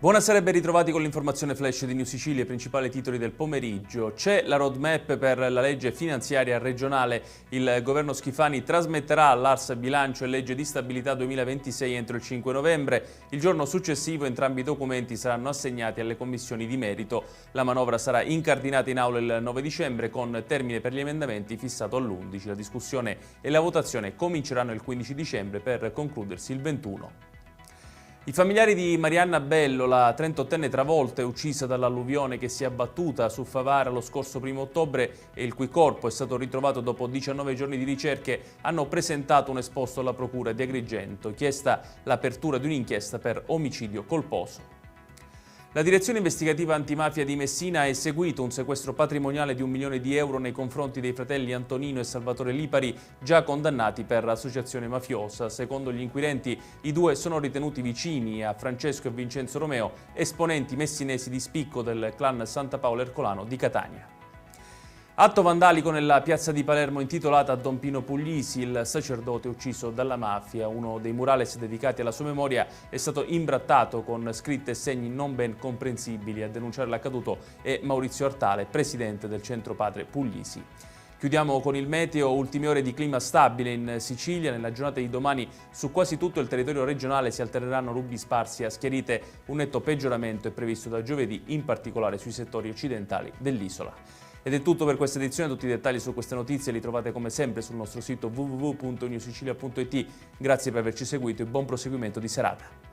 Buonasera e ben ritrovati con l'informazione flash di New Sicilia, i principali titoli del pomeriggio. C'è la roadmap per la legge finanziaria regionale. Il governo Schifani trasmetterà all'Ars bilancio e legge di stabilità 2026 entro il 5 novembre. Il giorno successivo entrambi i documenti saranno assegnati alle commissioni di merito. La manovra sarà incardinata in aula il 9 dicembre con termine per gli emendamenti fissato all'11. La discussione e la votazione cominceranno il 15 dicembre per concludersi il 21. I familiari di Marianna Bello, la 38enne travolta e uccisa dall'alluvione che si è abbattuta su Favara lo scorso 1 ottobre e il cui corpo è stato ritrovato dopo 19 giorni di ricerche, hanno presentato un esposto alla procura di Agrigento, chiesta l'apertura di un'inchiesta per omicidio colposo. La direzione investigativa antimafia di Messina ha eseguito un sequestro patrimoniale di 1 milione di euro nei confronti dei fratelli Antonino e Salvatore Lipari, già condannati per associazione mafiosa. Secondo gli inquirenti, i due sono ritenuti vicini a Francesco e Vincenzo Romeo, esponenti messinesi di spicco del clan Santa Paola Ercolano di Catania. Atto vandalico nella piazza di Palermo intitolata a Don Pino Puglisi, il sacerdote ucciso dalla mafia. Uno dei murales dedicati alla sua memoria è stato imbrattato con scritte e segni non ben comprensibili. A denunciare l'accaduto è Maurizio Artale, presidente del Centro Padre Puglisi. Chiudiamo con il meteo, ultime ore di clima stabile in Sicilia. Nella giornata di domani su quasi tutto il territorio regionale si alterneranno nubi sparsi a schiarite. Un netto peggioramento è previsto da giovedì, in particolare sui settori occidentali dell'isola. Ed è tutto per questa edizione, tutti i dettagli su queste notizie li trovate come sempre sul nostro sito www.newsicilia.it. Grazie per averci seguito e buon proseguimento di serata.